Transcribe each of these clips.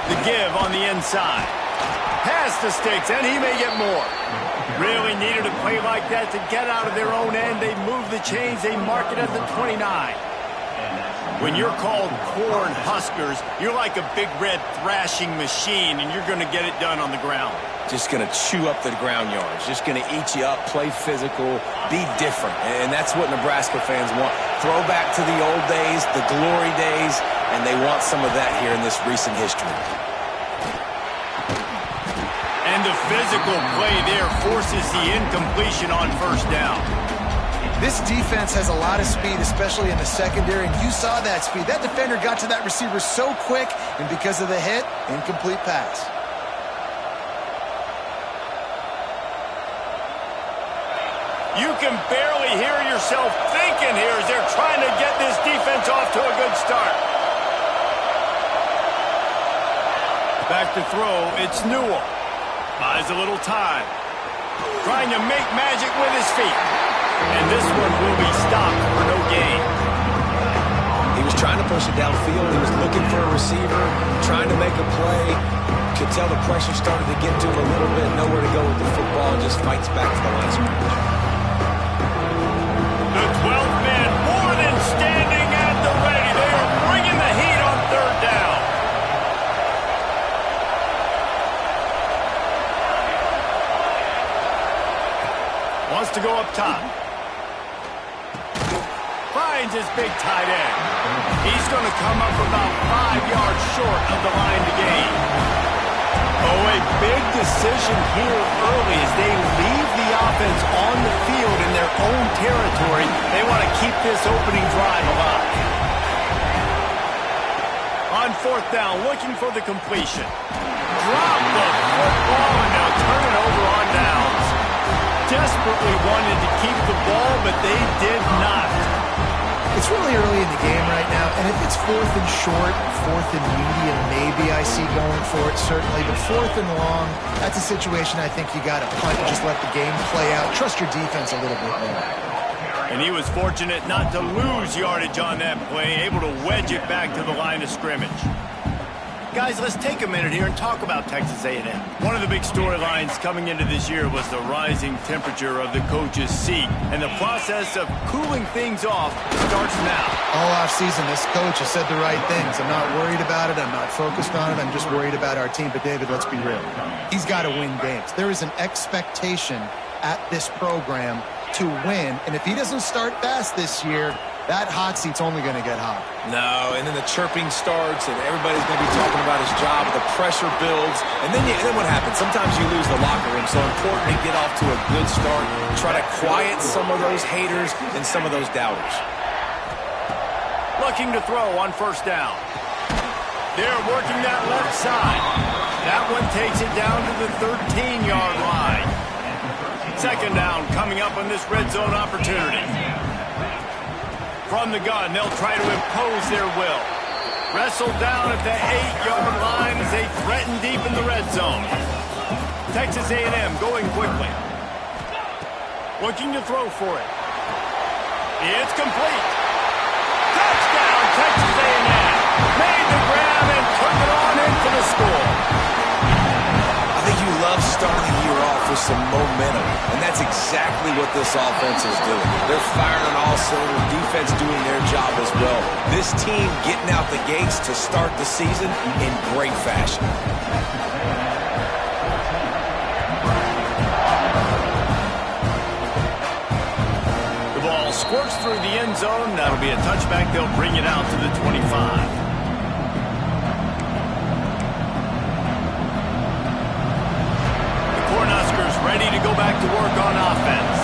The give on the inside. Past the sticks, and he may get more. Really needed a play like that to get out of their own end. They move the chains. They mark it at the 29. When you're called corn huskers, you're like a big red thrashing machine, and you're going to get it done on the ground. Just going to chew up the ground yards. Just going to eat you up, play physical, be different. And that's what Nebraska fans want. Throw back to the old days, the glory days, and they want some of that here in this recent history. And the physical play there forces the incompletion on first down. This defense has a lot of speed, especially in the secondary, and you saw that speed. That defender got to that receiver so quick, and because of the hit, incomplete pass. You can barely hear yourself thinking here as they're trying to get this defense off to a good start. Back to throw, it's Newell. Buys a little time. Trying to make magic with his feet. And this one will be stopped for no gain. He was trying to push it downfield. He was looking for a receiver, trying to make a play. Could tell the pressure started to get to him a little bit. Nowhere to go with the football. Just fights back to the line of scrimmage. The 12th man more than standing at the ready. They are bringing the heat on third down. Wants to go up top. Finds his big tight end. He's going to come up about 5 yards short of the line to gain. Oh, a big decision here early as they leave the offense on the field in their own territory. They want to keep this opening drive alive. On fourth down, looking for the completion. Drop the football, and they'll turn it over on downs. Desperately wanted to keep the ball, but they did not. It's really early in the game right now, and if it's fourth and short, fourth and medium, maybe I see going for it, certainly. But fourth and long, that's a situation I think you got to punt and just let the game play out. Trust your defense a little bit more. And he was fortunate not to lose yardage on that play, able to wedge it back to the line of scrimmage. Guys, let's take a minute here and talk about Texas A&M. One of the big storylines coming into this year was the rising temperature of the coach's seat, and the process of cooling things off starts now. All offseason, this coach has said the right things. I'm not worried about it. I'm not focused on it. I'm just worried about our team. But, David, let's be real. He's got to win games. There is an expectation at this program to win, and if he doesn't start fast this year, that hot seat's only going to get hot. No, and then the chirping starts, and everybody's going to be talking about his job. The pressure builds, and then what happens? Sometimes you lose the locker room, so important to get off to a good start. Try to quiet some of those haters and some of those doubters. Looking to throw on first down. They're working that left side. That one takes it down to the 13-yard line. Second down coming up on this red zone opportunity. From the gun, they'll try to impose their will. Wrestled down at the 8-yard line as they threaten deep in the red zone. Texas A&M going quickly. Looking to throw for it. It's complete. Touchdown, Texas A&M. Made the grab and took it on in for the score. I think you love starting the year off with some momentum, and that's exactly what this offense is doing. They're firing on all cylinders, defense doing their job as well. This team getting out the gates to start the season in great fashion. The ball squirts through the end zone. That'll be a touchback. They'll bring it out to the 25. Ready to go back to work on offense.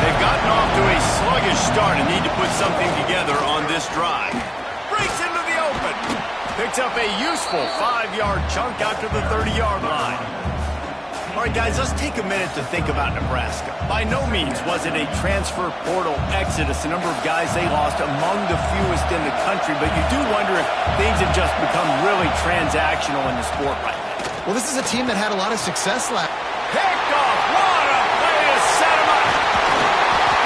They've gotten off to a sluggish start and need to put something together on this drive. Breaks into the open. Picks up a useful 5-yard chunk out to the 30-yard line. All right, guys, let's take a minute to think about Nebraska. By no means was it a transfer portal exodus. The number of guys they lost among the fewest in the country, but you do wonder if things have just become really transactional in the sport right now. Well, this is a team that had a lot of success last year. Picked off. What a play to set him up.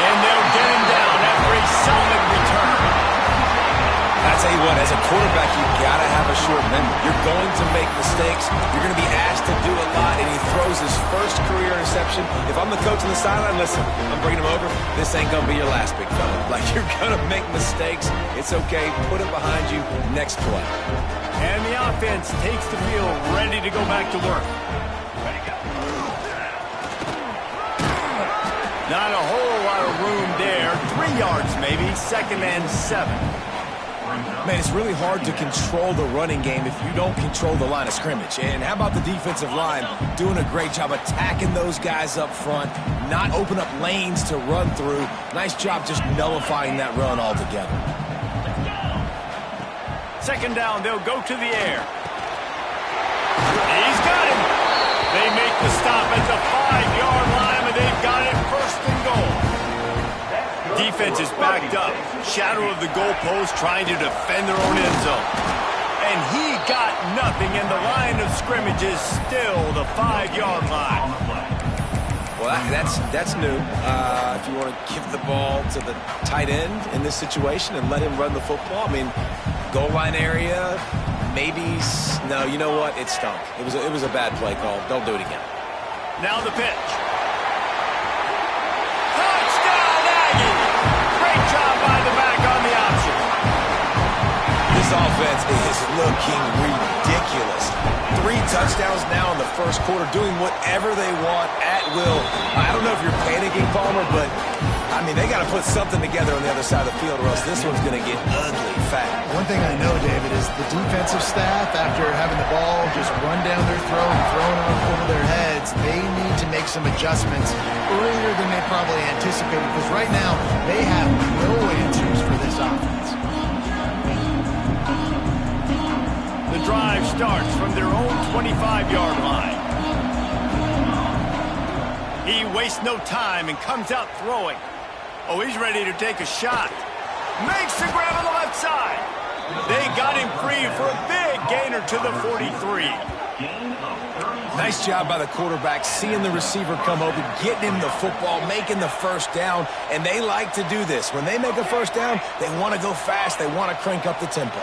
And they'll get him down after a solid return. I tell you what, as a quarterback, you've got to have a short memory. You're going to make mistakes. You're going to be asked to do a lot, and he throws his first career interception. If I'm the coach on the sideline, listen, I'm bringing him over. This ain't going to be your last, big fella. Like, you're going to make mistakes. It's okay. Put it behind you. Next play. And the offense takes the field, ready to go back to work. Not a whole lot of room there. 3 yards maybe, 2nd and 7. Man, it's really hard to control the running game if you don't control the line of scrimmage. And how about the defensive line doing a great job attacking those guys up front, not open up lanes to run through. Nice job just nullifying that run altogether. 2nd down, they'll go to the air. He's got him. They make the stop at the 5-yard line, and they've got it 1st and goal. Defense is backed up. Shadow of the goalpost trying to defend their own end zone. And he got nothing, and the line of scrimmage is still the 5-yard line. Well, that's new. If you want to give the ball to the tight end in this situation and let him run the football, I mean, goal line area, maybe. No, you know what? It stunk. It was a bad play call. Don't do it again. Now the pitch. Touchdown, Aggie! Great job by the back on the option. This offense is looking ridiculous. 3 touchdowns now in the 1st quarter, doing whatever they want at will. I don't know if you're panicking, Palmer, but I mean, they got to put something together on the other side of the field, or else this one's going to get ugly fast. One thing I know, David, is the defensive staff, after having the ball just run down their throat and thrown over their heads, they need to make some adjustments earlier than they probably anticipated, because right now they have no answers for this offense. The drive starts from their own 25-yard line. He wastes no time and comes out throwing. Oh, he's ready to take a shot. Makes the grab on the left side. They got him free for a big gainer to the 43. Nice job by the quarterback, seeing the receiver come open, getting him the football, making the 1st down, and they like to do this. When they make a 1st down, they want to go fast. They want to crank up the tempo.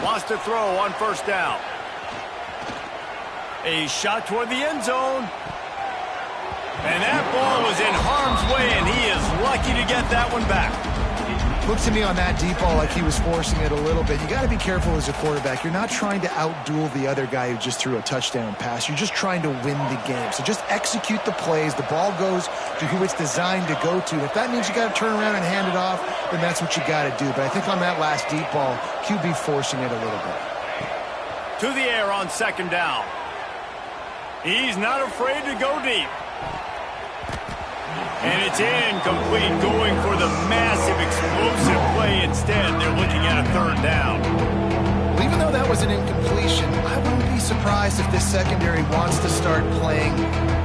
Wants to throw on 1st down. A shot toward the end zone. And that ball was in harm's way, and he is lucky to get that one back. Looks to me on that deep ball like he was forcing it a little bit. You got to be careful as a quarterback. You're not trying to outduel the other guy who just threw a touchdown pass. You're just trying to win the game. So just execute the plays. The ball goes to who it's designed to go to. If that means you got to turn around and hand it off, then that's what you got to do. But I think on that last deep ball, QB forcing it a little bit. To the air on 2nd down. He's not afraid to go deep. And it's incomplete, going for the massive, explosive play instead. They're looking at a 3rd down. Well, even though that was an incompletion, I wouldn't be surprised if this secondary wants to start playing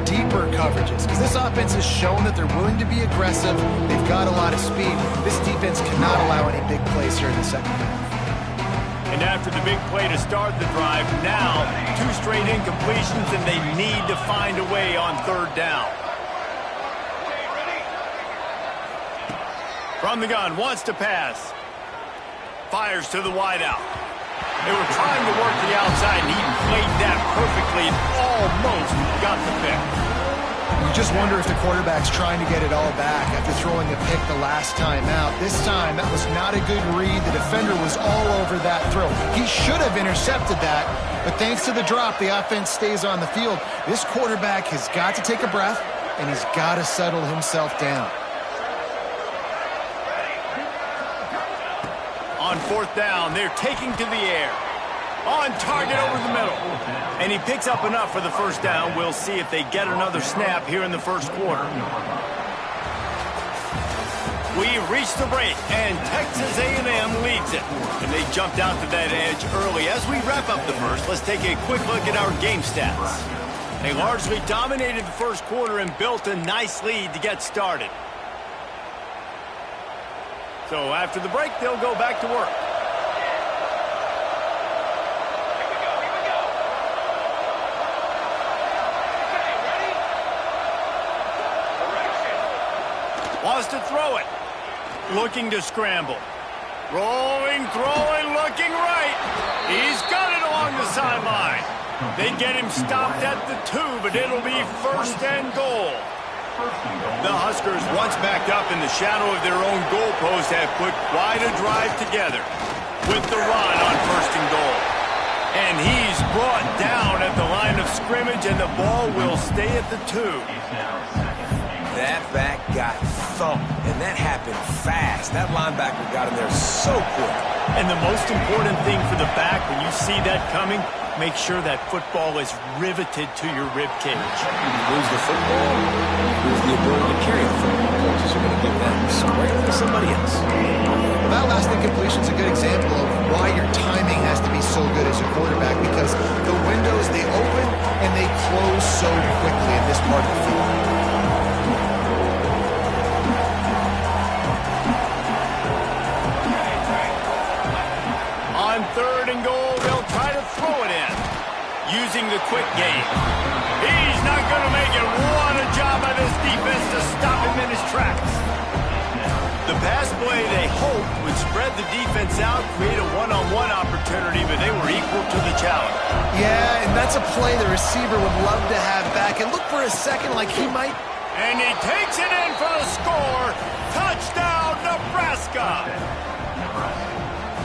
deeper coverages, because this offense has shown that they're willing to be aggressive. They've got a lot of speed. This defense cannot allow any big plays here in the second half. And after the big play to start the drive, now 2 straight incompletions, and they need to find a way on 3rd down. From the gun, wants to pass. Fires to the wideout. They were trying to work the outside, and he played that perfectly and almost got the pick. You just wonder if the quarterback's trying to get it all back after throwing a pick the last time out. This time, that was not a good read. The defender was all over that throw. He should have intercepted that, but thanks to the drop, the offense stays on the field. This quarterback has got to take a breath, and he's got to settle himself down. On 4th down, they're taking to the air. On target over the middle. And he picks up enough for the 1st down. We'll see if they get another snap here in the 1st quarter. We reached the break, and Texas A&M leads it. And they jumped out to that edge early. As we wrap up the 1st, let's take a quick look at our game stats. They largely dominated the 1st quarter and built a nice lead to get started. So after the break, they'll go back to work. throw it. Looking to scramble. Rolling, throwing, looking right. He's got it along the sideline. They get him stopped at the 2, but it'll be 1st and goal. The Huskers, once backed up in the shadow of their own goalpost, have put quite a drive together with the run on 1st and goal. And he's brought down at the line of scrimmage, and the ball will stay at the 2. That back got thumped, and that happened fast. That linebacker got in there so quick. And the most important thing for the back, when you see that coming, make sure that football is riveted to your rib cage. You lose the football, you lose the ability to carry the football. Coaches are going to give that square to somebody else. That last incompletion is a good example of why your timing has to be so good as a quarterback, because the windows, they open and they close so quickly in this part of the field. On 3rd and goal, they'll try to throw it in, using the quick game. He's not going to make it. What a job by this defense to stop him in his tracks. The pass play they hoped would spread the defense out, create a one-on-one opportunity, but they were equal to the challenge. Yeah, and that's a play the receiver would love to have back. And look for a second like he might. And he takes it in for the score. Touchdown, Nebraska.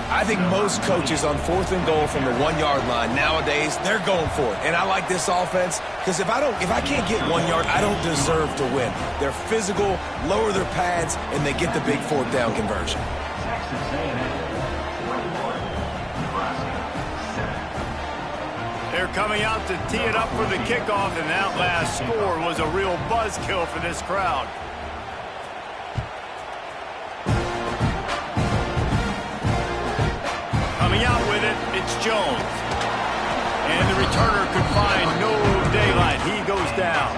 I think most coaches on 4th and goal from the 1-yard line nowadays, they're going for it. And I like this offense because if I can't get 1 yard, I don't deserve to win. They're physical, lower their pads, and they get the big 4th down conversion. They're coming out to tee it up for the kickoff, and that last score was a real buzzkill for this crowd. Coming out with it, it's Jones. And the returner could find no daylight. He goes down.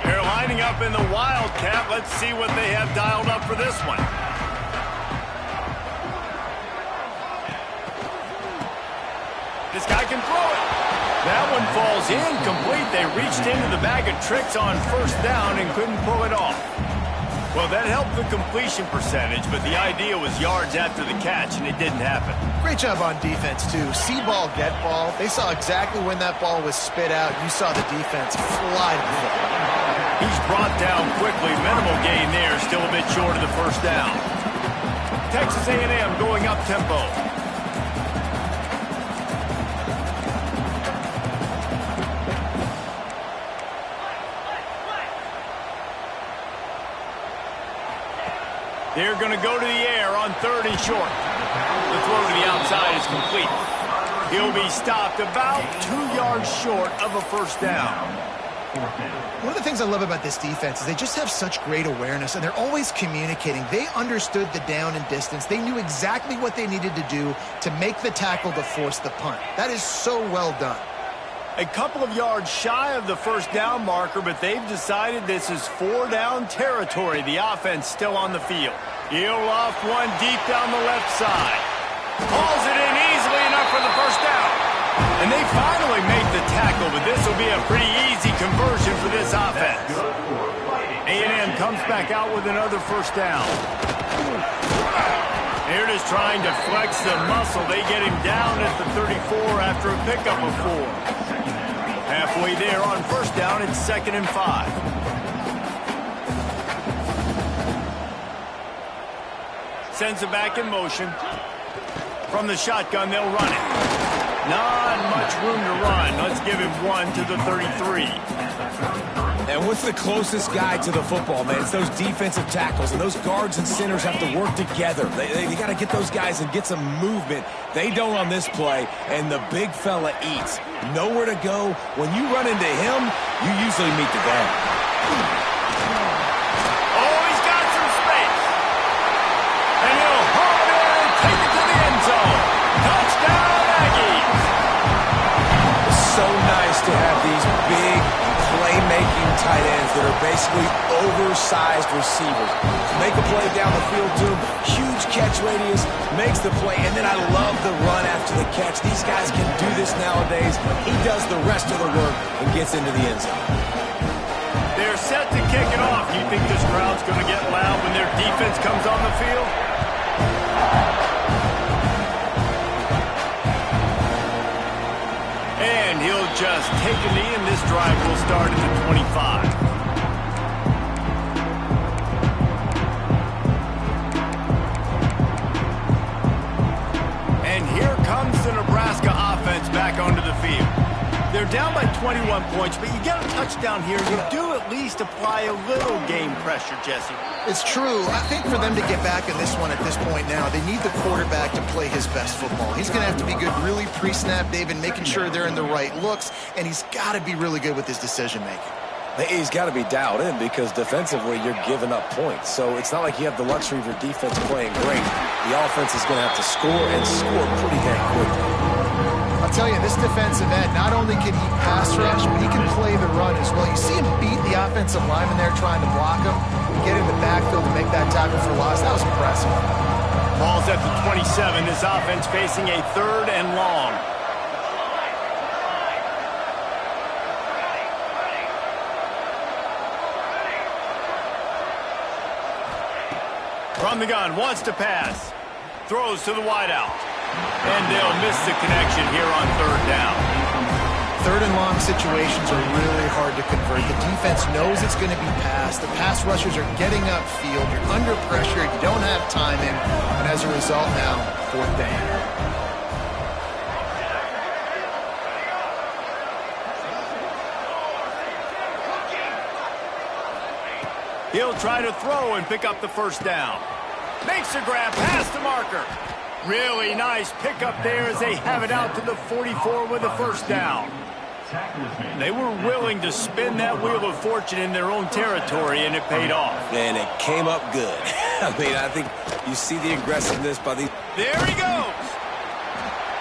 They're lining up in the Wildcat. Let's see what they have dialed up for this one. This guy can throw it. That one falls incomplete. They reached into the bag of tricks on 1st down and couldn't pull it off. Well, that helped the completion percentage, but the idea was yards after the catch, and it didn't happen. Great job on defense, too. See ball, get ball. They saw exactly when that ball was spit out. You saw the defense fly to the football. He's brought down quickly. Minimal gain there, still a bit short of the 1st down. Texas A&M going up tempo. They're going to go to the air on 3rd and short. The throw to the outside is complete. He'll be stopped about 2 yards short of a 1st down. One of the things I love about this defense is they just have such great awareness, and they're always communicating. They understood the down and distance. They knew exactly what they needed to do to make the tackle to force the punt. That is so well done. A couple of yards shy of the 1st down marker, but they've decided this is 4-down territory. The offense still on the field. He'll loft one deep down the left side. Hauls it in easily enough for the 1st down. And they finally make the tackle, but this will be a pretty easy conversion for this offense. A&M comes back out with another 1st down. They're just trying to flex the muscle. They get him down at the 34 after a pickup of 4. Halfway there on 1st down, it's 2nd and 5. Sends it back in motion. From the shotgun, they'll run it. Not much room to run. Let's give him one to the 33. And what's the closest guy to the football, man? It's those defensive tackles, and those guards and centers have to work together. They got to get those guys and get some movement. They don't on this play, and the big fella eats. Nowhere to go. When you run into him, you usually meet the ground. Oh, he's got some space. And he'll haul it in and take it to the end zone. Touchdown, Aggies. It's so nice to have these big playmaking tight ends that are basically oversized receivers. Make a play down the field to him, huge catch radius, makes the play, and then I love the run after the catch. These guys can do this nowadays. He does the rest of the work and gets into the end zone. They're set to kick it off. Do you think this crowd's going to get loud when their defense comes on the field? And he'll just take a knee, and this drive will start at the 25. And here comes the Nebraska offense back onto the field. They're down by 21 points, but you get a touchdown here, you do at least apply a little game pressure, Jesse. It's true. I think for them to get back in this one at this point now, they need the quarterback to play his best football. He's going to have to be good really pre-snap, David, making sure they're in the right looks, and he's got to be really good with his decision-making. He's got to be dialed in because defensively you're giving up points. So it's not like you have the luxury of your defense playing great. The offense is going to have to score and score pretty damn quickly. I'll tell you, this defensive end, not only can he pass rush, but he can play the run as well. You see him beat the offensive lineman there trying to block him, get in the backfield to make that tackle for loss. That was impressive. Ball's at the 27. This offense facing a 3rd and long. From the gun, wants to pass. Throws to the wideout. And they'll miss the connection here on 3rd down. 3rd and long situations are really hard to convert. The defense knows it's going to be passed. The pass rushers are getting upfield. You're under pressure. You don't have timing. And as a result now, 4th down. He'll try to throw and pick up the 1st down. Makes a grab past the marker. Really nice pickup there as they have it out to the 44 with a 1st down. They were willing to spin that wheel of fortune in their own territory, and it paid off. And it came up good. I mean, I think you see the aggressiveness by these. There he goes.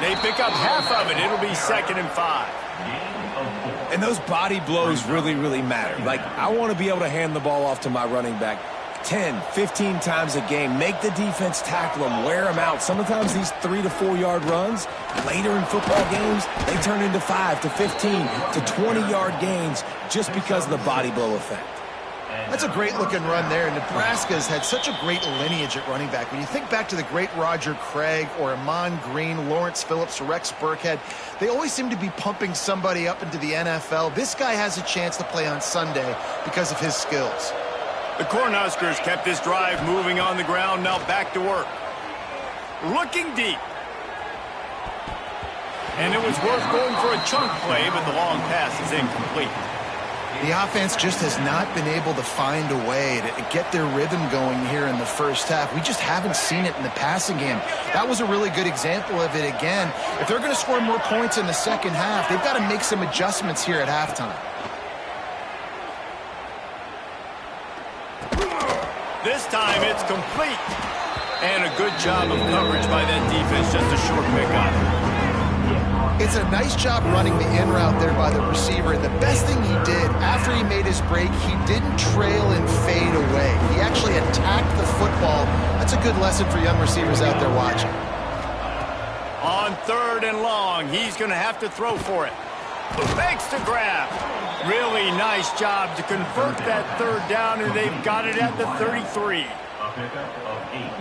They pick up half of it. It'll be 2nd and 5. And those body blows really, really matter. Like, I want to be able to hand the ball off to my running back 10, 15 times a game. Make the defense tackle them, wear them out. Sometimes these 3 to 4 yard runs, later in football games, they turn into 5 to 15 to 20 yard gains just because of the body blow effect. That's a great-looking run there. Nebraska's had such a great lineage at running back. When you think back to the great Roger Craig or Amon Green, Lawrence Phillips, Rex Burkhead, they always seem to be pumping somebody up into the NFL. This guy has a chance to play on Sunday because of his skills. The Cornhuskers kept this drive moving on the ground, now back to work. Looking deep. And it was worth going for a chunk play, but the long pass is incomplete. The offense just has not been able to find a way to get their rhythm going here in the 1st half. We just haven't seen it in the passing game. That was a really good example of it again. If they're going to score more points in the 2nd half, they've got to make some adjustments here at halftime. This time it's complete. And a good job of coverage by that defense, just a short pickup. It's a nice job running the in route there by the receiver. And the best thing he did after he made his break, he didn't trail and fade away. He actually attacked the football. That's a good lesson for young receivers out there watching. On 3rd and long, he's going to have to throw for it. Makes the grab. Really nice job to convert that 3rd down, and they've got it at the 33.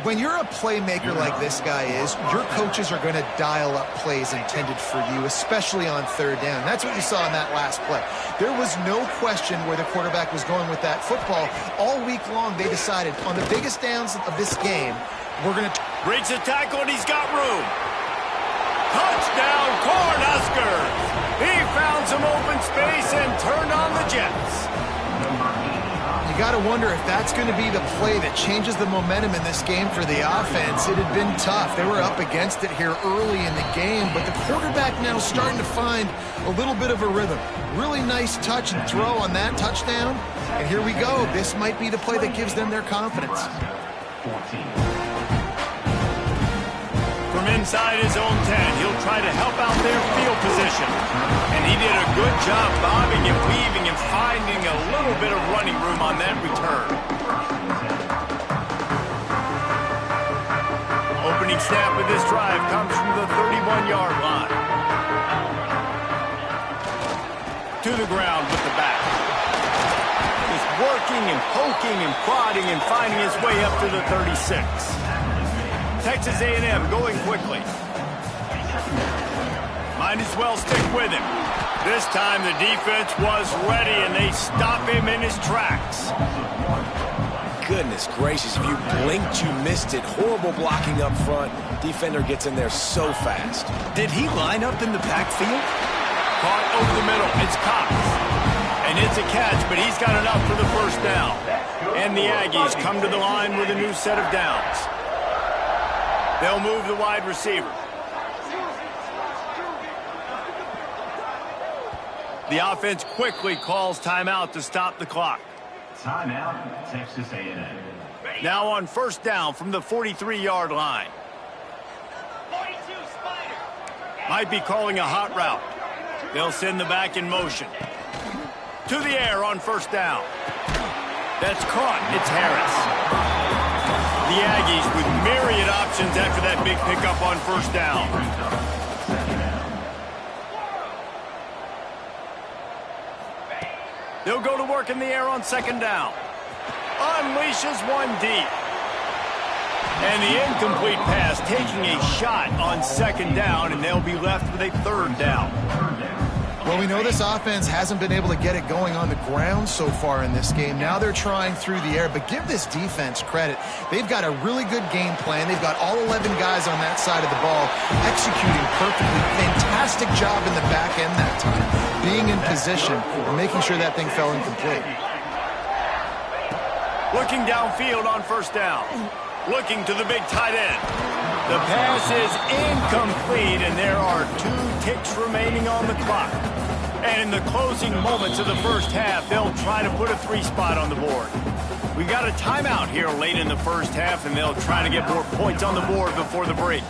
When you're a playmaker like this guy is, your coaches are going to dial up plays intended for you, especially on 3rd down. That's what you saw in that last play. There was no question where the quarterback was going with that football. All week long, they decided on the biggest downs of this game, we're going to breaks the tackle, and he's got room. Touchdown, Cornhuskers! He found some open space and turned on the Jets. You got to wonder if that's going to be the play that changes the momentum in this game for the offense. It had been tough. They were up against it here early in the game, but the quarterback now starting to find a little bit of a rhythm. Really nice touch and throw on that touchdown. And here we go. This might be the play that gives them their confidence. From From inside his own 10, he'll try to help out their field position. And he did a good job bobbing and weaving and finding a little bit of running room on that return. Opening snap of this drive comes from the 31-yard line. To the ground with the back. Just working and poking and prodding and finding his way up to the 36. Texas A&M going quickly. Might as well stick with him. This time the defense was ready and they stop him in his tracks. Goodness gracious, if you blinked, you missed it. Horrible blocking up front. Defender gets in there so fast. Did he line up in the backfield? Caught over the middle. It's Cox. And it's a catch, but he's got enough for the first down. And the Aggies come to the line with a new set of downs. They'll move the wide receiver. The offense quickly calls timeout to stop the clock. Timeout, Texas A&M. Now on first down from the 43-yard line. Might be calling a hot route. They'll send the back in motion. To the air on first down. That's caught. It's Harris. The Aggies with myriad options after that big pickup on first down. They'll go to work in the air on second down. Unleashes one deep. And the incomplete pass taking a shot on second down, and they'll be left with a third down. Well, we know this offense hasn't been able to get it going on the ground so far in this game. Now they're trying through the air, but give this defense credit. They've got a really good game plan. They've got all 11 guys on that side of the ball executing perfectly. Fantastic job in the back end that time, being in position and making sure that thing fell incomplete. Looking downfield on first down. Looking to the big tight end. The pass is incomplete, and there are 2 ticks remaining on the clock. And in the closing moments of the first half, they'll try to put a 3 spot on the board. We've got a timeout here late in the first half, and they'll try to get more points on the board before the break.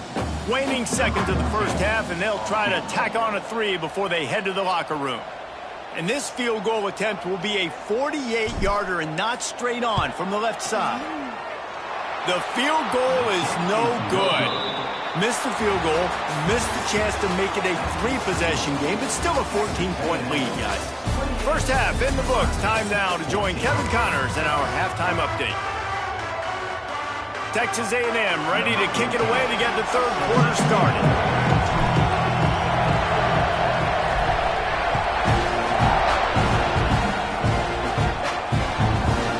Waning seconds of the first half, and they'll try to tack on a 3 before they head to the locker room. And this field goal attempt will be a 48-yarder and not straight on from the left side. The field goal is no good. Missed the field goal, missed the chance to make it a 3-possession game, but still a 14-point lead, guys. First half in the books. Time now to join Kevin Connors in our halftime update. Texas A&M ready to kick it away to get the third quarter started.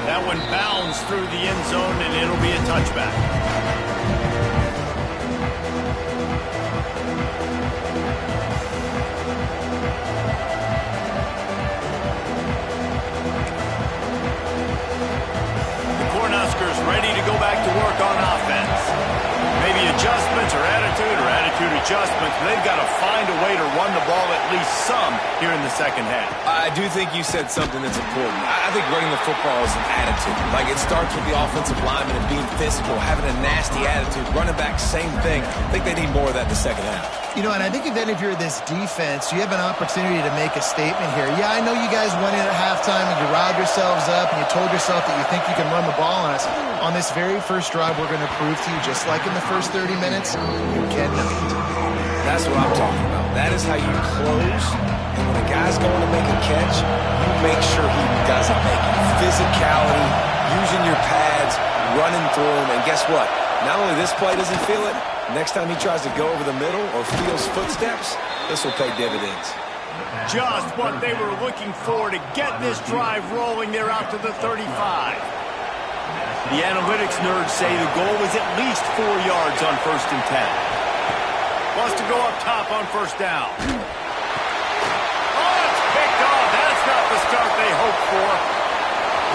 That one bounds through the end zone, and it'll be a touchback. The Cornhuskers ready to go back to work on offense. Maybe adjustments or attitude adjustments. They've got to find a way to run the ball at least some here in the second half. I do think you said something that's important. I think running the football is an attitude. Like, it starts with the offensive lineman and being physical, having a nasty attitude. Running back, same thing. I think they need more of that in the second half. You know, and I think then if you're this defense, you have an opportunity to make a statement here. Yeah, I know you guys went in at halftime and you riled yourselves up and you told yourself that you think you can run the ball on us. On this very first drive, we're going to prove to you, just like in the first 30 minutes, you cannot. That's what I'm talking about. That is how you close. And when a guy's going to make a catch, you make sure he doesn't make it. Physicality, using your pads, running through him. And guess what? Not only this play doesn't feel it, next time he tries to go over the middle or feels footsteps, this will pay dividends. Just what they were looking for to get this drive rolling. They're out to the 35. The analytics nerds say the goal was at least 4 yards on 1st and 10. Wants to go up top on first down. Oh, it's picked off. That's not the start they hoped for.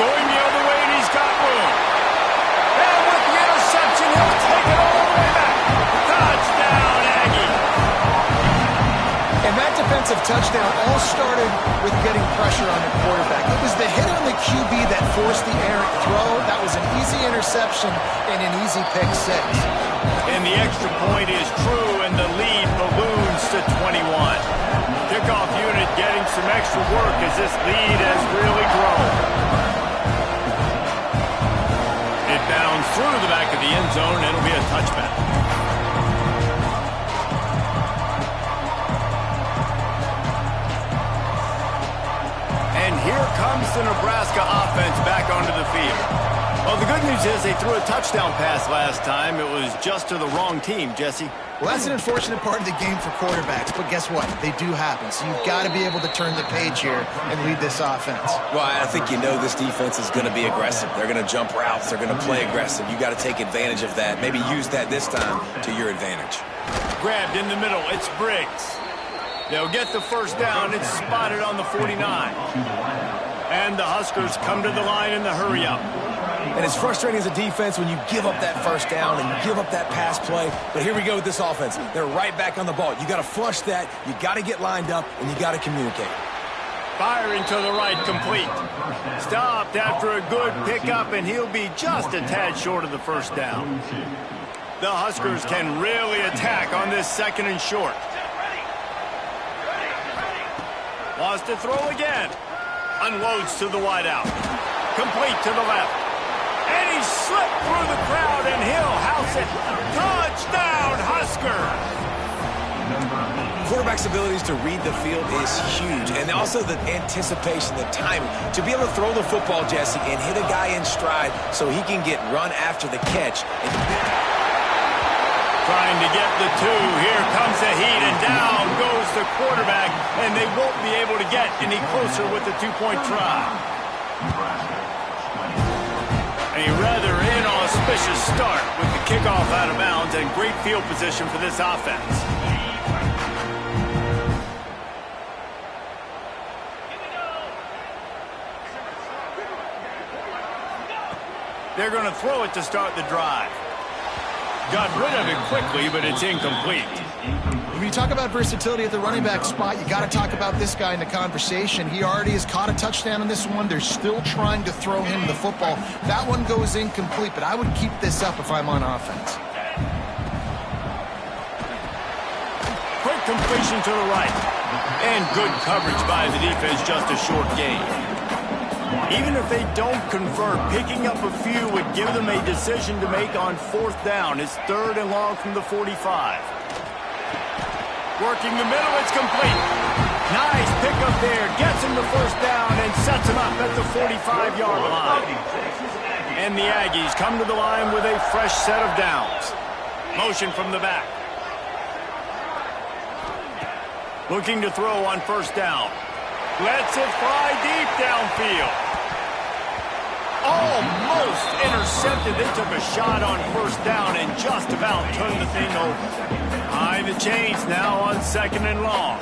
Going the other way, and he's got room. And with the interception, he'll take it all the way back. Touchdown, Aggie. And that defensive touchdown all started with getting pressure on the quarterback. It was the hit on the QB that forced the errant throw. That was an easy interception and an easy pick six. And the extra point is true, and the lead balloons to 21. Kickoff unit getting some extra work as this lead has really grown. It bounds through the back of the end zone, and it'll be a touchback. And here comes the Nebraska offense back onto the field. Well, the good news is they threw a touchdown pass last time. It was just to the wrong team, Jesse. Well, that's an unfortunate part of the game for quarterbacks, but guess what? They do happen, so you've got to be able to turn the page here and lead this offense. Well, I think you know this defense is going to be aggressive. They're going to jump routes. They're going to play aggressive. You got to take advantage of that. Maybe use that this time to your advantage. Grabbed in the middle. It's Briggs. They'll get the first down. It's spotted on the 49. And the Huskers come to the line in the hurry-up. And it's frustrating as a defense when you give up that first down and you give up that pass play. But here we go with this offense. They're right back on the ball. You got to flush that. You got to get lined up, and you got to communicate. Firing to the right, complete. Stopped after a good pickup, and he'll be just a tad short of the first down. The Huskers can really attack on this second and short. Wants to throw again. Unloads to the wideout. Complete to the left. And he slipped through the crowd, and he'll house it. Touchdown, Huskers! Quarterback's abilities to read the field is huge, and also the anticipation, the timing. To be able to throw the football, Jesse, and hit a guy in stride so he can get run after the catch. Trying to get the two. Here comes the heat, and down goes the quarterback, and they won't be able to get any closer with the two-point try. A rather inauspicious start with the kickoff out of bounds and great field position for this offense. They're going to throw it to start the drive. Got rid of it quickly, but it's incomplete. When you talk about versatility at the running back spot, you got to talk about this guy in the conversation. He already has caught a touchdown on this one. They're still trying to throw him the football. That one goes incomplete, but I would keep this up if I'm on offense. Quick completion to the right. And good coverage by the defense, just a short gain. Even if they don't convert, picking up a few would give them a decision to make on fourth down. It's 3rd and long from the 45. Working the middle, it's complete. Nice pickup there. Gets him the first down and sets him up at the 45-yard line. And the Aggies come to the line with a fresh set of downs. Motion from the back. Looking to throw on first down. Lets it fly deep downfield. Almost intercepted. They took a shot on first down and just about turned the thing over. High the chains now on 2nd and long.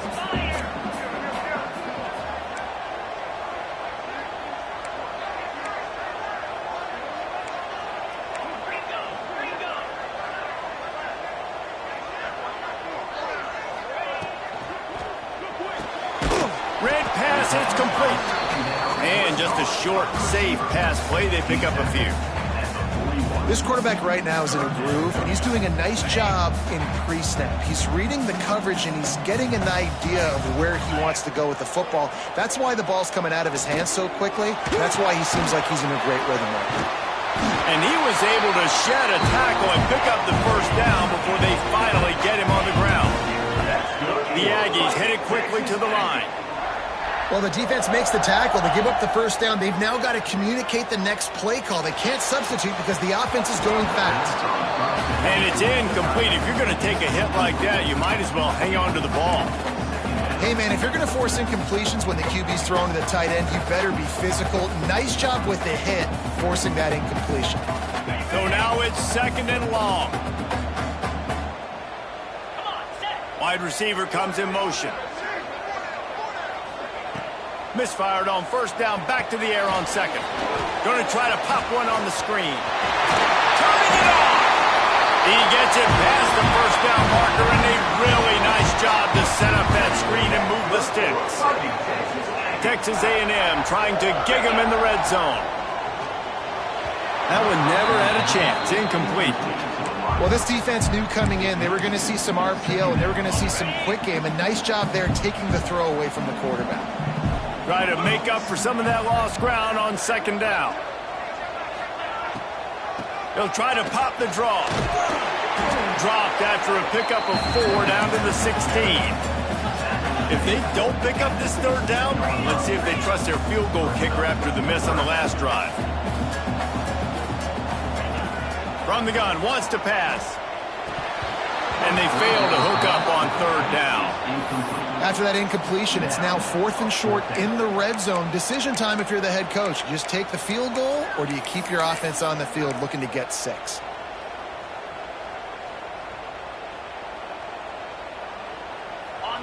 Red pass, it's complete. And just a short, safe pass play. They pick up a few. This quarterback right now is in a groove, and he's doing a nice job in pre-snap. He's reading the coverage, and he's getting an idea of where he wants to go with the football. That's why the ball's coming out of his hands so quickly. That's why he seems like he's in a great rhythm right now. And he was able to shed a tackle and pick up the first down before they finally get him on the ground. The Aggies hit it quickly to the line. Well, the defense makes the tackle. They give up the first down. They've now got to communicate the next play call. They can't substitute because the offense is going fast. And it's incomplete. If you're going to take a hit like that, you might as well hang on to the ball. Hey, man, if you're going to force incompletions when the QB's thrown to the tight end, you better be physical. Nice job with the hit, forcing that incompletion. So now it's 2nd and long. Wide receiver comes in motion. Misfired on first down, back to the air on 2nd. Going to try to pop one on the screen. Turning it on! He gets it past the first down marker, and a really nice job to set up that screen and move the Texas A&M trying to gig them in the red zone. That one never had a chance. Incomplete. Well, this defense knew coming in they were going to see some RPO and they were going to see some quick game. A nice job there taking the throw away from the quarterback. Try to make up for some of that lost ground on second down. He'll try to pop the draw. Dropped after a pickup of 4 down to the 16. If they don't pick up this third down, let's see if they trust their field goal kicker after the miss on the last drive. From the gun, wants to pass. And they fail to hook up on third down. After that incompletion, it's now 4th and short in the red zone. Decision time if you're the head coach. You just take the field goal, or do you keep your offense on the field looking to get 6?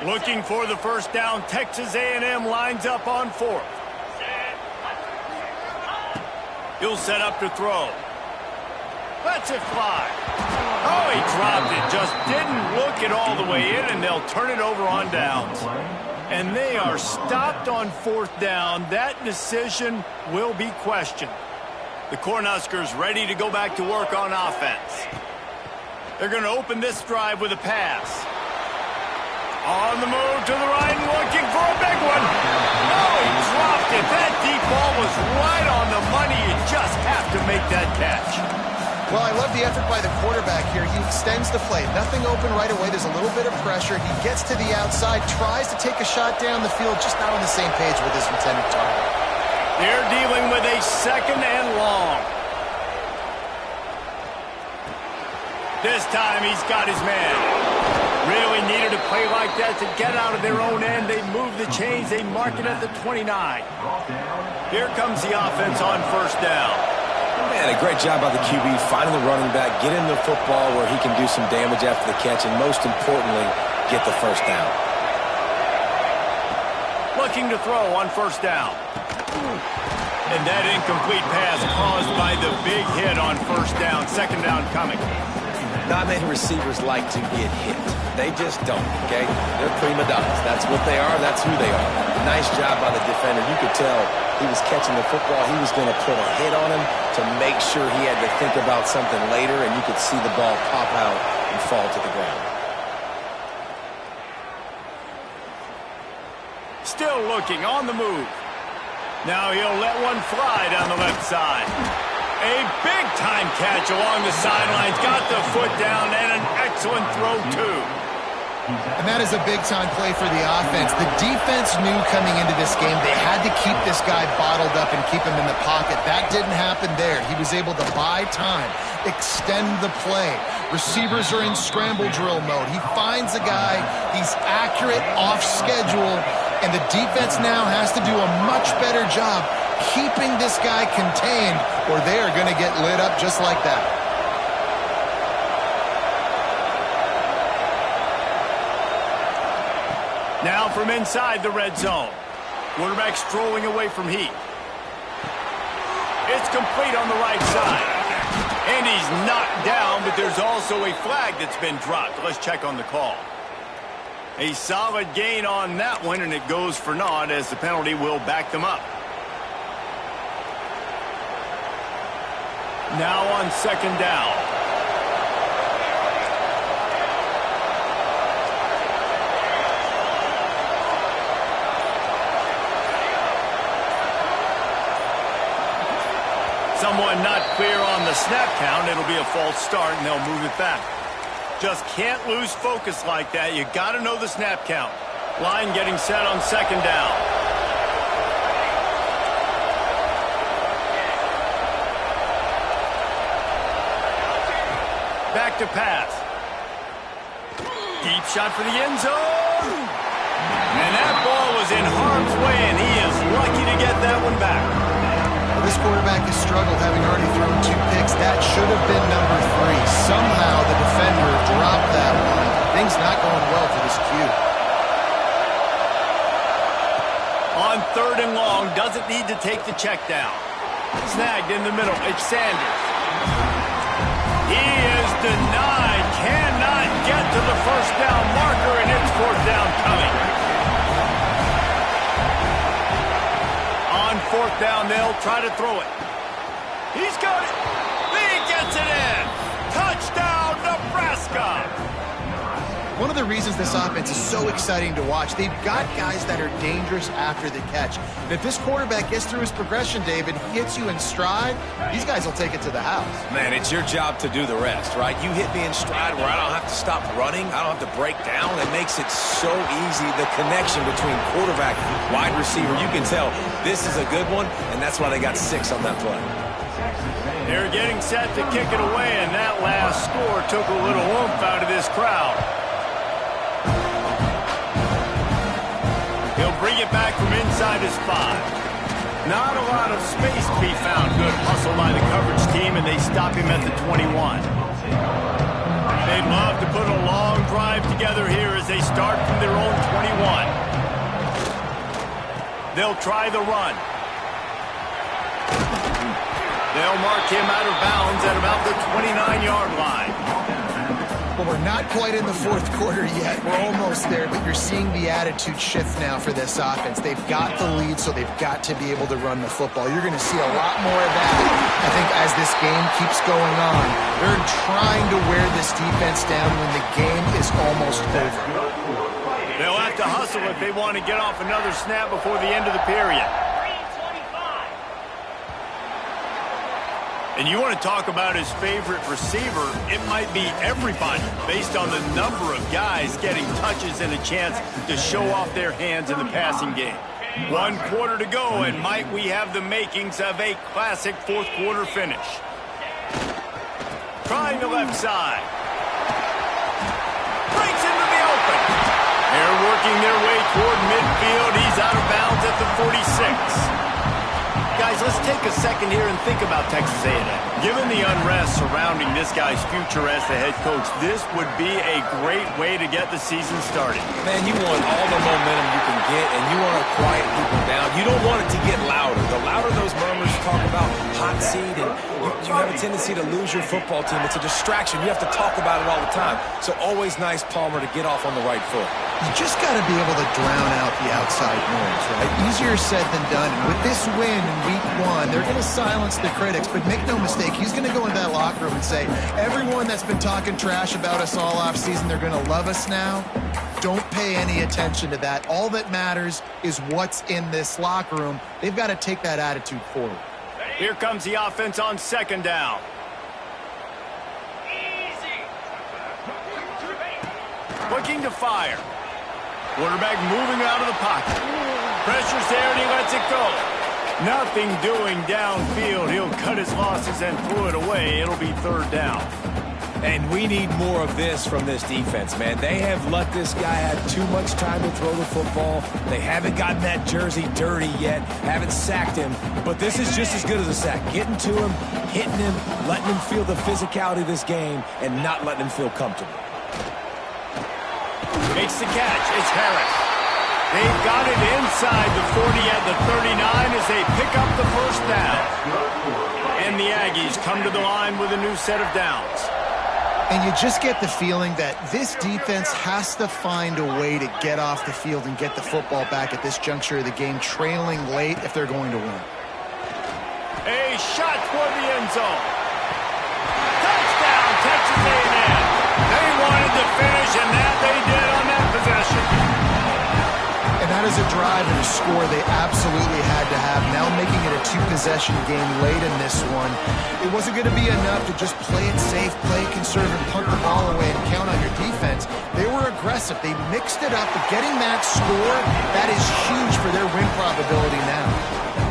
Looking for the first down, Texas A&M lines up on 4th. He'll set up to throw. Lets it fly. Oh, he dropped it. Just didn't look it all the way in, and they'll turn it over on downs. And they are stopped on 4th down. That decision will be questioned. The Cornhuskers ready to go back to work on offense. They're going to open this drive with a pass. On the move to the right and looking for a big one. Oh, he dropped it. That deep ball was right on the money. You just have to make that catch. Well, I love the effort by the quarterback here. He extends the play. Nothing open right away. There's a little bit of pressure. He gets to the outside, tries to take a shot down the field, just not on the same page with his intended target. They're dealing with a 2nd and long. This time he's got his man. Really needed a play like that to get out of their own end. They move the chains. They mark it at the 29. Here comes the offense on 1st down. Man, a great job by the QB, finding the running back, getting the football where he can do some damage after the catch, and most importantly, get the first down. Looking to throw on 1st down. And that incomplete pass caused by the big hit on 1st down. 2nd down coming. Not many receivers like to get hit. They just don't, okay? They're prima donnas. That's what they are. That's who they are. Nice job by the defender. You could tell he was catching the football. He was going to put a hit on him to make sure he had to think about something later, and you could see the ball pop out and fall to the ground. Still looking on the move. Now he'll let one fly down the left side. A big-time catch along the sidelines. Got the foot down and an excellent throw, too. And that is a big-time play for the offense. The defense knew coming into this game they had to keep this guy bottled up and keep him in the pocket. That didn't happen there. He was able to buy time, extend the play. Receivers are in scramble drill mode. He finds a guy. He's accurate, off schedule, and the defense now has to do a much better job keeping this guy contained, or they are going to get lit up just like that. Now from inside the red zone. Quarterback strolling away from heat. It's complete on the right side. And he's knocked down, but there's also a flag that's been dropped. Let's check on the call. A solid gain on that one, and it goes for naught as the penalty will back them up. Now on 2nd down. Someone not clear on the snap count. It'll be a false start, and they'll move it back. Just can't lose focus like that. You got to know the snap count. Line getting set on 2nd down. Back to pass. Deep shot for the end zone. And that ball was in harm's way, and he is lucky to get that one back. Well, this quarterback has struggled, having already thrown 2 picks. That should have been number 3. Somehow the defender dropped that one. Things not going well for this Q. On 3rd and long, doesn't need to take the check down. Snagged in the middle. It's Sanders. He is denied. Cannot get to the 1st down marker, and it's 4th down coming. down. They'll try to throw it. He's got it. He gets it in. Touchdown, Nebraska. One of the reasons this offense is so exciting to watch, they've got guys that are dangerous after the catch. And if this quarterback gets through his progression, David, he hits you in stride, these guys will take it to the house. Man, it's your job to do the rest, right? You hit me in stride where I don't have to stop running. I don't have to break down. It makes it so easy. The connection between quarterback and wide receiver, you can tell this is a good one, and that's why they got 6 on that play. They're getting set to kick it away, and that last score took a little oomph out of this crowd. He'll bring it back from inside his 5. Not a lot of space to be found. Good hustle by the coverage team, and they stop him at the 21. They'd love to put a long drive together here as they start from their own 21. They'll try the run. They'll mark him out of bounds at about the 29-yard line. Well, we're not quite in the fourth quarter yet. We're almost there, but you're seeing the attitude shift now for this offense. They've got the lead, so they've got to be able to run the football. You're going to see a lot more of that, I think, as this game keeps going on. They're trying to wear this defense down when the game is almost over. They'll have to hustle if they want to get off another snap before the end of the period. And you want to talk about his favorite receiver, it might be everybody based on the number of guys getting touches and a chance to show off their hands in the passing game. 1 quarter to go, and might we have the makings of a classic fourth quarter finish. Trying the left side. Breaks into the open. They're working their way toward midfield. He's out of bounds at the 46. Guys, let's take a second here and think about Texas A&M. Given the unrest surrounding this guy's future as the head coach, this would be a great way to get the season started. Man, you want all the momentum you can get, and you want to quiet people down. You don't want it to get louder. The louder those murmurs talk about hot seat, and you have a tendency to lose your football team. It's a distraction. You have to talk about it all the time. So always nice, Palmer, to get off on the right foot. You just got to be able to drown out the outside noise, right? Easier said than done. And with this win in week 1, they're going to silence the critics. But make no mistake, he's going to go into that locker room and say, everyone that's been talking trash about us all offseason, they're going to love us now. Don't pay any attention to that. All that matters is what's in this locker room. They've got to take that attitude forward. Here comes the offense on 2nd down. Looking to fire. Quarterback moving out of the pocket. Pressure's there and he lets it go. Nothing doing downfield. He'll cut his losses and throw it away. It'll be 3rd down. And we need more of this from this defense, man. They have let this guy have too much time to throw the football. They haven't gotten that jersey dirty yet, haven't sacked him. But this is just as good as a sack. Getting to him, hitting him, letting him feel the physicality of this game, and not letting him feel comfortable. Makes the catch. It's Harris. They've got it inside the 40 at the 39 as they pick up the 1st down. And the Aggies come to the line with a new set of downs. And you just get the feeling that this defense has to find a way to get off the field and get the football back at this juncture of the game, trailing late if they're going to win. A shot toward the end zone. Touchdown, Texas A&M. They wanted to finish, and that they did on that possession. And that is a drive and a score they absolutely had to have. Now making it a 2-possession game late in this one. It wasn't going to be enough to just play it safe, play it conservative, punt the ball away, and count on your defense. They were aggressive. They mixed it up, but getting that score, that is huge for their win probability now.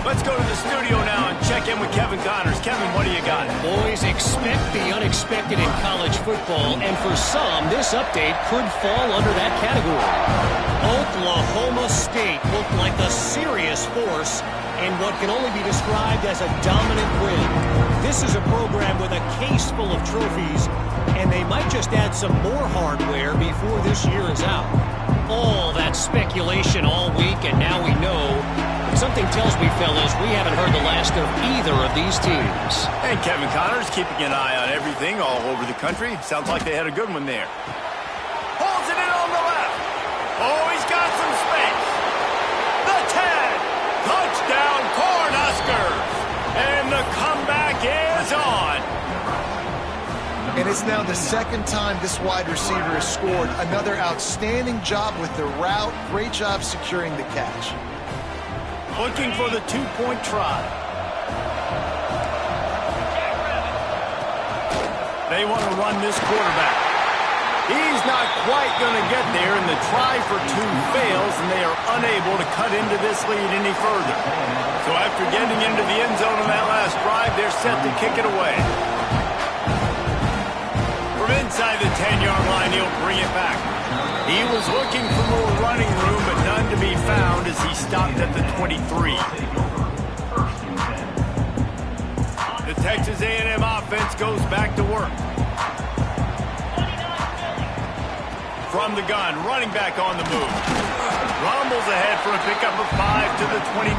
Let's go to the studio now and check in with Kevin Connors. Kevin, what do you got? Boys, expect the unexpected in college football, and for some, this update could fall under that category. Oklahoma State looked like a serious force in what can only be described as a dominant win. This is a program with a case full of trophies, and they might just add some more hardware before this year is out. All that speculation all week, and now we know. But something tells me, fellas, we haven't heard the last of either of these teams. And Kevin Connors keeping an eye on everything all over the country. Sounds like they had a good one there. Holds it in on the left. Oh, he's got some space. The 10. Touchdown, Cornhuskers. And it's now the second time this wide receiver has scored. Another outstanding job with the route. Great job securing the catch. Looking for the two-point try. They want to run this quarterback. He's not quite going to get there, and the try for two fails, and they are unable to cut into this lead any further. So after getting into the end zone on that last drive, they're set to kick it away. From inside the 10-yard line, he'll bring it back. He was looking for more running room, but none to be found as he stopped at the 23. The Texas A&M offense goes back to work. From the gun, running back on the move. Rumbles ahead for a pickup of 5 to the 29.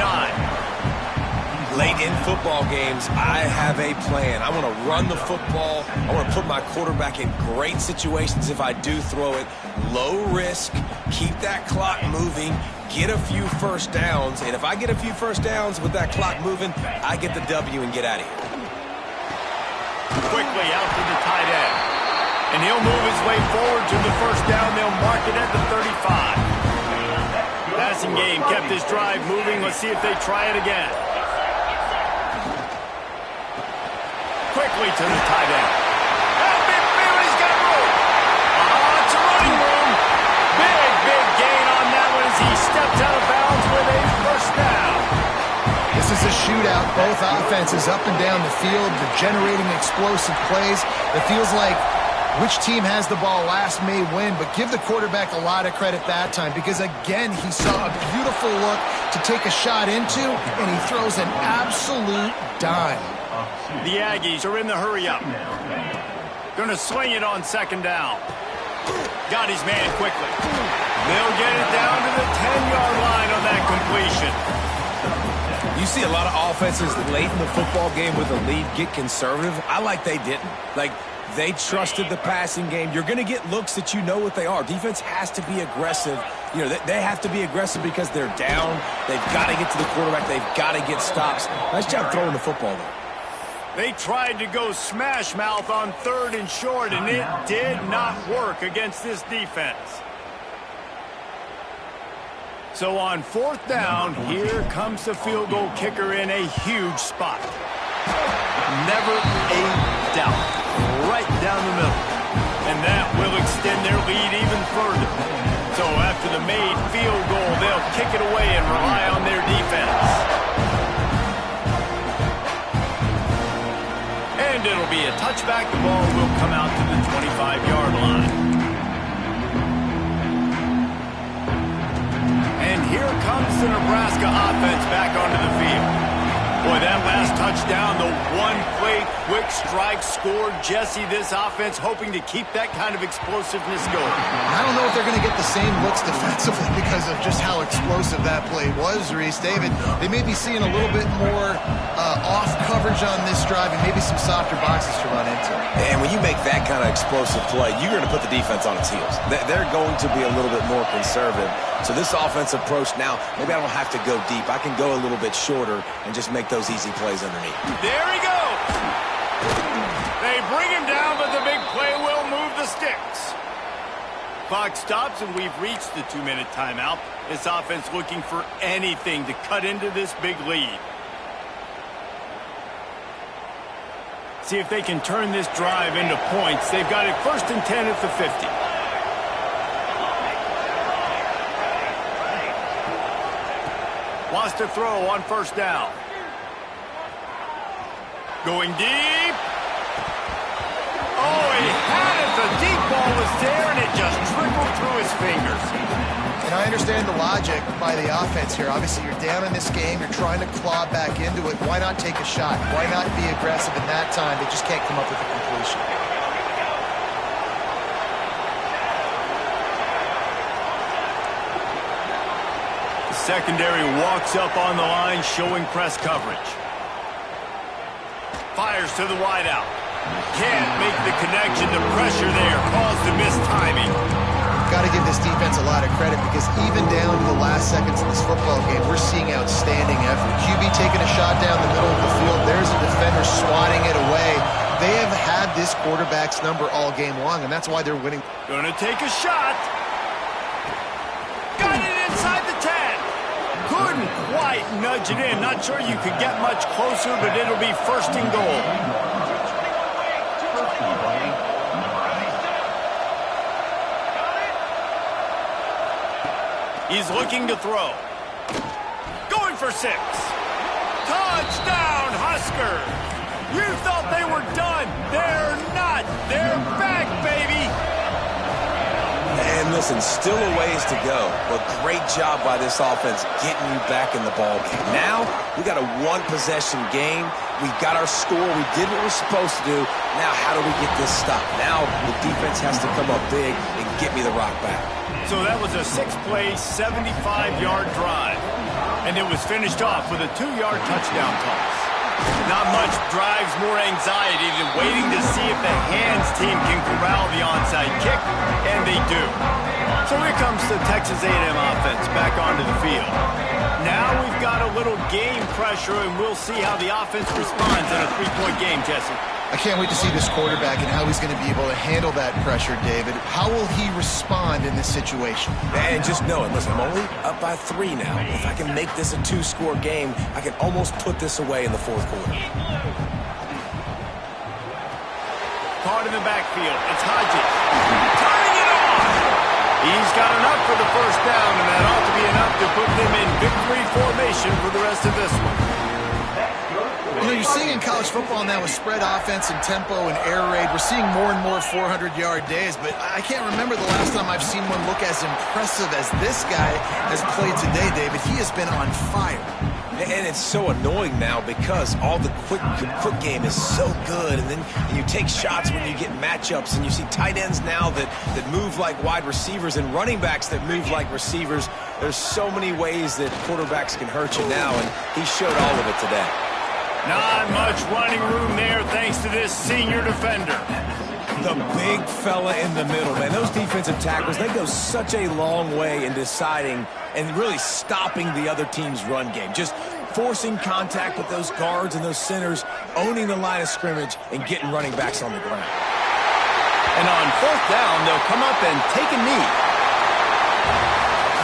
Late in football games, I have a plan. I want to run the football. I want to put my quarterback in great situations if I do throw it. Low risk, keep that clock moving, get a few first downs. And if I get a few first downs with that clock moving, I get the W and get out of here. Quickly out to the tight end. And he'll move his way forward to the first down. They'll mark it at the 35. Passing game kept his drive moving. Let's see if they try it again. Quickly to the tight end. And Big Billy's got room. It's a running room. Big gain on that one as he steps out of bounds with a first down. This is a shootout. Both offenses up and down the field. They're generating explosive plays. It feels like which team has the ball last may win, but give the quarterback a lot of credit that time because, again, he saw a beautiful look to take a shot into, and he throws an absolute dime. The Aggies are in the hurry-up. Going to swing it on second down. Got his man quickly. They'll get it down to the 10-yard line on that completion. You see a lot of offenses late in the football game with a lead get conservative. I like they didn't. They trusted the passing game. You're going to get looks that you know what they are. Defense has to be aggressive. They have to be aggressive because they're down. They've got to get to the quarterback. They've got to get stops. Nice job throwing the football, though. They tried to go smash mouth on 3rd and short, and it did not work against this defense. So on 4th down, here comes the field goal kicker in a huge spot. Never a doubt. Right down the middle. And that will extend their lead even further. So after the made field goal, they'll kick it away and rely on their defense. And it'll be a touchback. The ball will come out to the 25-yard line. And here comes the Nebraska offense back onto the field. Boy, that last touchdown, the one-play quick strike scored. Jesse, this offense hoping to keep that kind of explosiveness going. I don't know if they're going to get the same looks defensively because of just how explosive that play was, Reese. David, they may be seeing a little bit more off coverage on this drive and maybe some softer boxes to run into. And when you make that kind of explosive play, you're going to put the defense on its heels. They're going to be a little bit more conservative. So this offense approach now, maybe I don't have to go deep. I can go a little bit shorter and just make those easy plays underneath. There he goes. They bring him down, but the big play will move the sticks. Clock stops, and we've reached the 2-minute timeout. This offense looking for anything to cut into this big lead. See if they can turn this drive into points. They've got it 1st and 10 at the 50. Lost a throw on 1st down. Going deep. Oh, he had it. The deep ball was there, and it just trickled through his fingers. And I understand the logic by the offense here. Obviously, you're down in this game. You're trying to claw back into it. Why not take a shot? Why not be aggressive in that time? They just can't come up with a completion. The secondary walks up on the line, showing press coverage. Fires to the wideout. Can't make the connection. The pressure there caused the missed timing. Got to give this defense a lot of credit because even down to the last seconds of this football game, we're seeing outstanding effort. QB taking a shot down the middle of the field. There's a defender swatting it away. They have had this quarterback's number all game long, and that's why they're winning. Gonna take a shot. Got it inside the 10. Couldn't quite nudge it in. Not sure you could get much closer, but it'll be first and goal. He's looking to throw. Going for 6. Touchdown, Huskers. You thought they were done. They're not. They're back, baby. And listen, still a ways to go, but great job by this offense getting you back in the ball game. Now, we got a one-possession game. We got our score. We did what we're supposed to do. Now, how do we get this stopped? Now, the defense has to come up big and get me the rock back. So that was a 6-play, 75-yard drive. And it was finished off with a 2-yard touchdown toss. Not much drives more anxiety than waiting to see if the hands team can corral the onside kick, and they do. So here comes the Texas A&M offense back onto the field. Now we've got a little game pressure, and we'll see how the offense responds in a 3-point game, Jesse. I can't wait to see this quarterback and how he's going to be able to handle that pressure, David. How will he respond in this situation? And just know it. Listen, I'm only up by 3 now. If I can make this a 2-score game, I can almost put this away in the 4th quarter. Caught in the backfield. It's Hodges. Turning it on! He's got enough for the first down, and that ought to be enough to put them in victory formation for the rest of this one. You know, you're seeing in college football now with spread offense and tempo and air raid, we're seeing more and more 400-yard days, but I can't remember the last time I've seen one look as impressive as this guy has played today, David. He has been on fire. And it's so annoying now because all the quick game is so good, and then you take shots when you get matchups, and you see tight ends now that move like wide receivers and running backs that move like receivers. There's so many ways that quarterbacks can hurt you now, and he showed all of it today. Not much running room there thanks to this senior defender. The big fella in the middle, man. Those defensive tackles, they go such a long way in deciding and really stopping the other team's run game. Just forcing contact with those guards and those centers, owning the line of scrimmage, and getting running backs on the ground. And on 4th down, they'll come up and take a knee.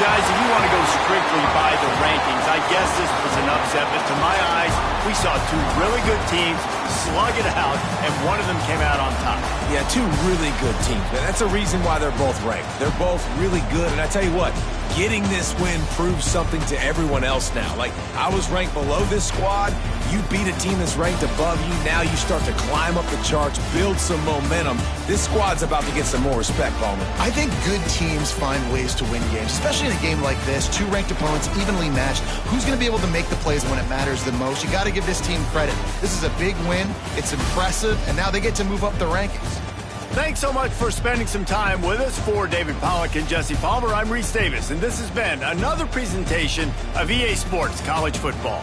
Guys, if you want to go strictly by the rankings, I guess this was an upset, but to my eyes, we saw 2 really good teams slug it out, and one of them came out on top. Yeah, 2 really good teams, man. That's a reason why they're both ranked. They're both really good, and I tell you what, getting this win proves something to everyone else now. Like, I was ranked below this squad. You beat a team that's ranked above you. Now you start to climb up the charts, build some momentum. This squad's about to get some more respect, Bowman. I think good teams find ways to win games, especially in a game like this. 2 ranked opponents, evenly matched. Who's going to be able to make the plays when it matters the most? You got to give this team credit. This is a big win. It's impressive, and now they get to move up the rankings. Thanks so much for spending some time with us. For David Pollack and Jesse Palmer, I'm Reese Davis, and this has been another presentation of EA Sports College Football.